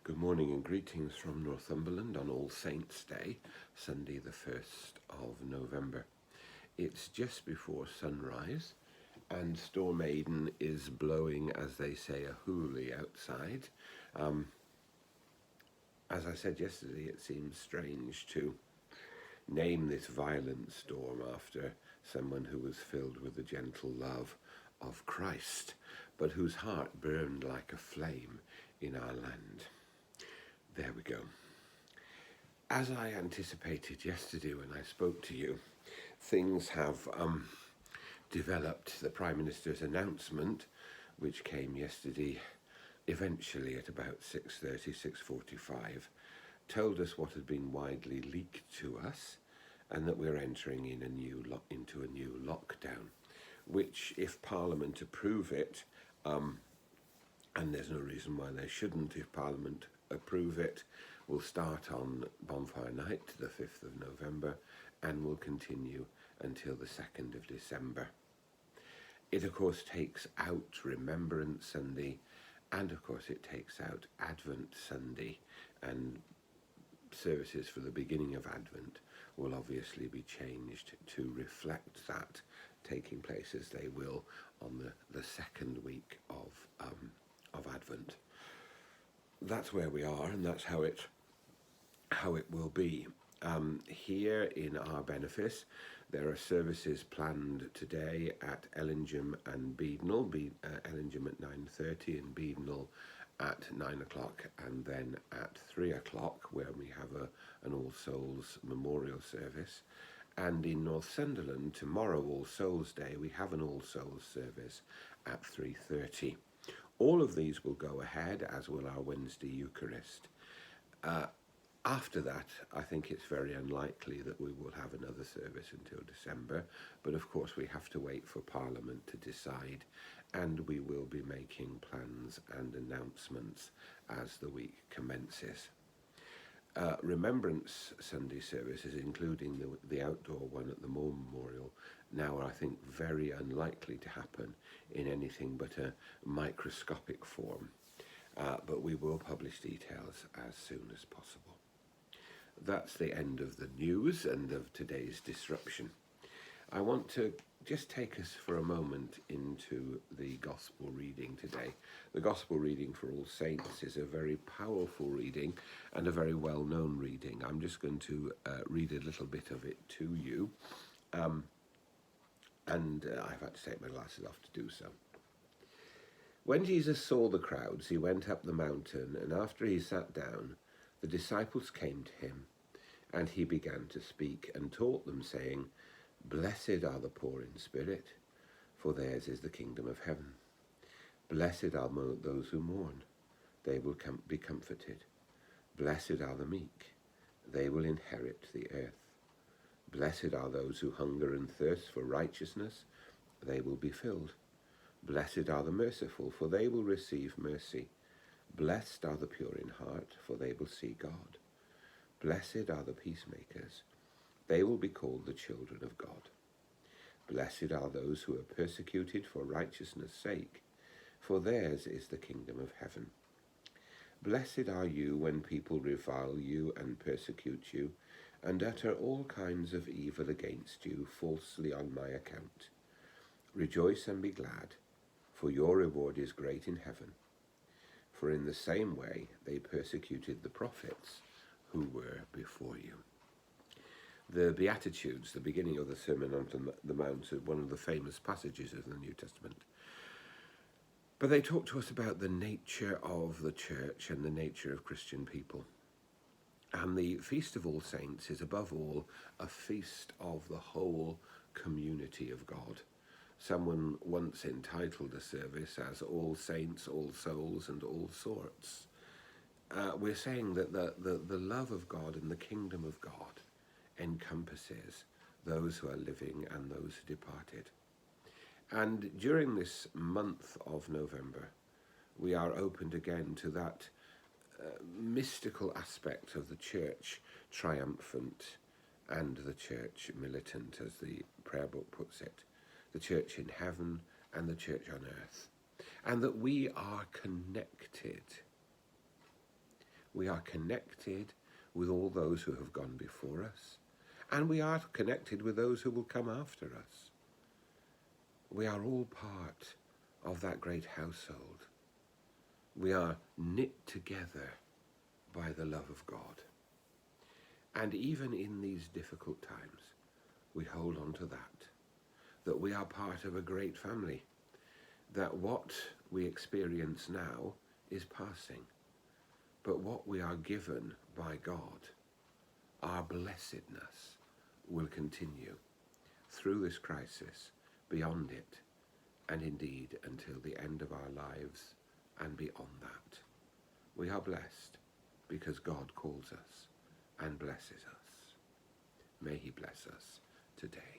Good morning and greetings from Northumberland on All Saints' Day, Sunday the 1st of November. It's just before sunrise and Storm Aiden is blowing, as they say, a hoolie outside. As I said yesterday, it seems strange to name this violent storm after someone who was filled with the gentle love of Christ, but whose heart burned like a flame in our land. There we go. As I anticipated yesterday when I spoke to you, things have developed. The Prime Minister's announcement, which came yesterday eventually at about 6:30, 6:45, told us what had been widely leaked to us and that we're entering in into a new lockdown, which, if Parliament approve it, and there's no reason why they shouldn't if Parliament approve it, will start on Bonfire Night, the 5th of November, and will continue until the 2nd of December. It, of course, takes out Remembrance Sunday, and, of course, it takes out Advent Sunday, and services for the beginning of Advent will obviously be changed to reflect that, taking place as they will on the second week of Advent. That's where we are, and that's how it will be. Here in our benefice, there are services planned today at Ellingham and Beadnell. Ellingham at 9:30 and Beadnell at 9 o'clock, and then at 3 o'clock, where we have an All Souls memorial service. And in North Sunderland, tomorrow, All Souls Day, we have an All Souls service at 3:30. All of these will go ahead, as will our Wednesday Eucharist. After that, I think it's very unlikely that we will have another service until December, but of course we have to wait for Parliament to decide, and we will be making plans and announcements as the week commences. Remembrance Sunday services, including the outdoor one at the Moore Memorial, now are, I think, very unlikely to happen in anything but a microscopic form, but we will publish details as soon as possible. That's the end of the news and of today's disruption. I want to just take us for a moment into the Gospel reading today. The Gospel reading for All Saints is a very powerful reading and a very well-known reading. I'm just going to read a little bit of it to you, and I've had to take my glasses off to do so. When Jesus saw the crowds, he went up the mountain, and after he sat down, the disciples came to him, and he began to speak and taught them, saying, "Blessed are the poor in spirit, for theirs is the kingdom of heaven. Blessed are those who mourn, they will be comforted. Blessed are the meek, they will inherit the earth. Blessed are those who hunger and thirst for righteousness, they will be filled. Blessed are the merciful, for they will receive mercy. Blessed are the pure in heart, for they will see God. Blessed are the peacemakers, they will be called the children of God. Blessed are those who are persecuted for righteousness' sake, for theirs is the kingdom of heaven. Blessed are you when people revile you and persecute you, and utter all kinds of evil against you falsely on my account. Rejoice and be glad, for your reward is great in heaven. For in the same way they persecuted the prophets who were before you." The Beatitudes, the beginning of the Sermon on the Mount, is one of the famous passages of the New Testament. But they talk to us about the nature of the church and the nature of Christian people. And the Feast of All Saints is, above all, a feast of the whole community of God. Someone once entitled a service as All Saints, All Souls, and All Sorts. We're saying that the love of God and the kingdom of God encompasses those who are living and those who departed. And during this month of November, we are opened again to that mystical aspect of the church triumphant and the church militant, as the prayer book puts it. The church in heaven and the church on earth. And that we are connected. We are connected with all those who have gone before us, and we are connected with those who will come after us. We are all part of that great household. We are knit together by the love of God. And even in these difficult times, we hold on to that we are part of a great family, that what we experience now is passing, but what we are given by God, our blessedness, will continue through this crisis, beyond it, and indeed until the end of our lives and beyond that. We are blessed because God calls us and blesses us. May he bless us today.